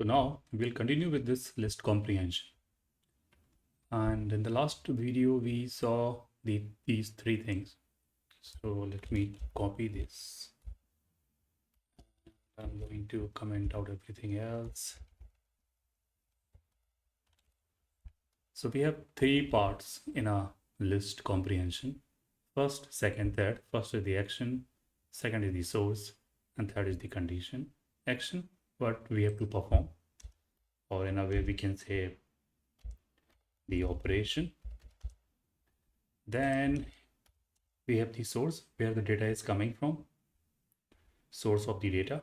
So now we'll continue with this list comprehension. And in the last video, we saw these three things. So let me copy this. I'm going to comment out everything else. So we have three parts in a list comprehension. First, second, third. First is the action, second is the source, and third is the condition. Action, what we have to perform, or in a way we can say the operation. Then we have the source, where the data is coming from, source of the data.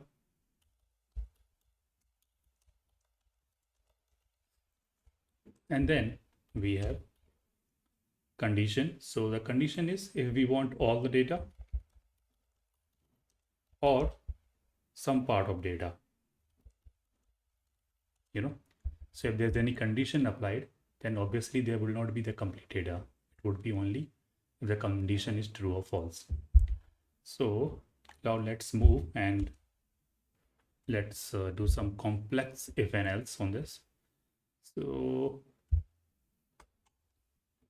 And then we have condition. So the condition is if we want all the data or some part of data, so if there's any condition applied, then obviously there will not be the complete data. It would be only if the condition is true or false. So now let's move and let's do some complex if and else on this. So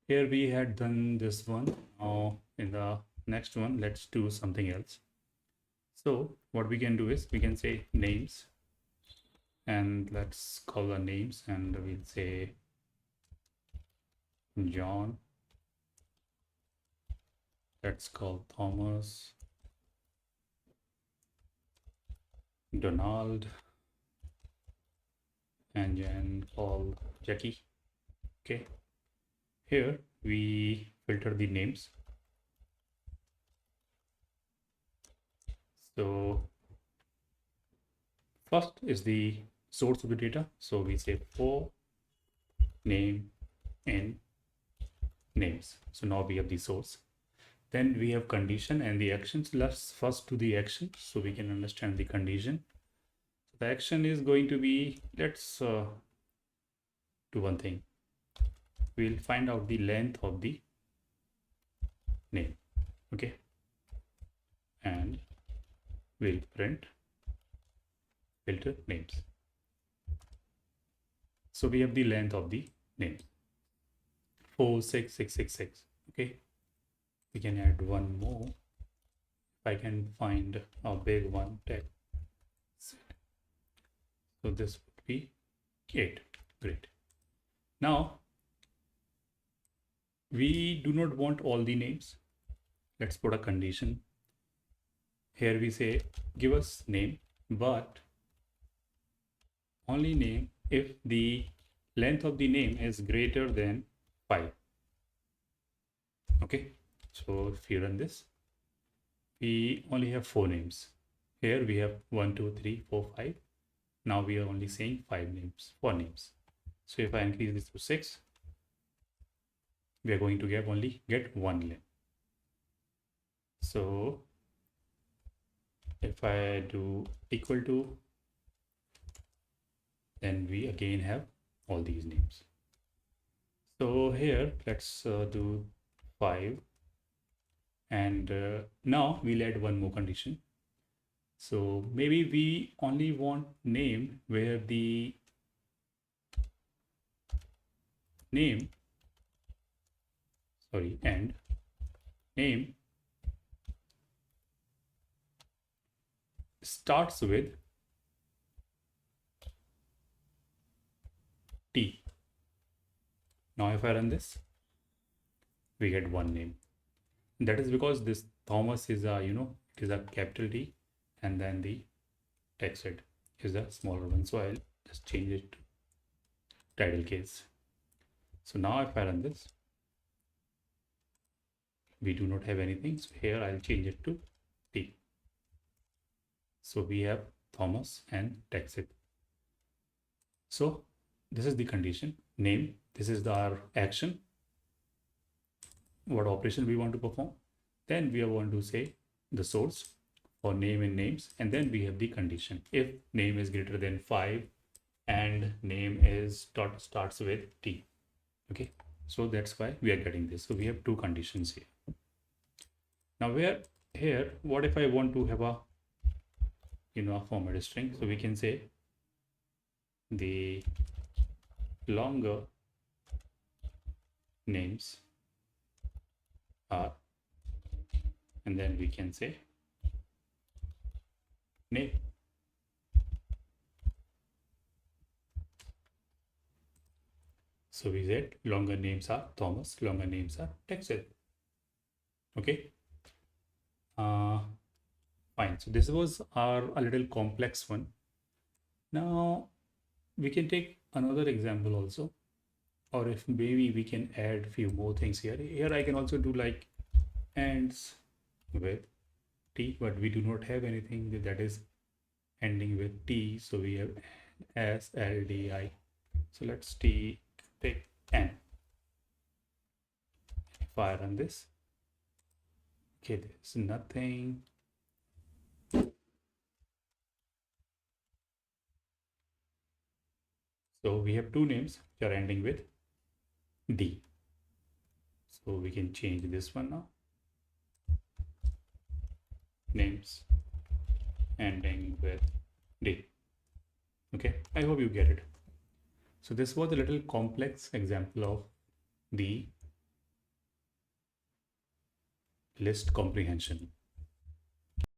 here we had done this one. Now in the next one, let's do something else. So what we can do is we can say names, and let's call the names, and we'll say John. Let's call Thomas, Donald, and then call Jackie. Okay. Here we filter the names. So first is the source of the data. So we say for name in names. So now we have the source. Then we have condition and the actions. Let's first do the action so we can understand the condition. So the action is going to be, let's do one thing. We'll find out the length of the name. Okay. And we'll print filter names. So we have the length of the name 46666. Okay, we can add one more. If I can find a big one, text. So this would be 8. Great. Now we do not want all the names. Let's put a condition. Here we say give us name, but only name if the length of the name is greater than 5. Okay, so if you run this, we only have 4 names. Here we have 1 2 3 4 5. Now we are only saying 4 names. So if I increase this to 6, we are going to get one name. So if I do equal to, then we again have all these names. So here let's do 5, and now we'll add one more condition. So maybe we only want name where the and name starts with T. Now if I run this, we get one name. That is because this Thomas is a, it is a capital T, and then the text head is a smaller one. So I'll just change it to title case. So now if I run this, we do not have anything. So here I'll change it to T. So we have Thomas and text it. So this is the condition, name. This is our action, what operation we want to perform. Then we want to say the source for name and names, and then we have the condition. If name is greater than 5 and name is starts with T. Okay, so that's why we are getting this. So we have 2 conditions here. Now here, what if I want to have a a format string? So we can say the longer names are, and then we can say name. So we said longer names are Thomas, longer names are Texas. Okay. Fine. So this was our a little complex one. Now we can take another example also, or if maybe we can add few more things here. Here I can also do like ends with T, but we do not have anything that is ending with T. So we have S L D I. So let's take N. If I run this, okay, there's nothing. So we have two names which are ending with D. So we can change this one now. Names ending with D. Okay, I hope you get it. So this was a little complex example of the list comprehension.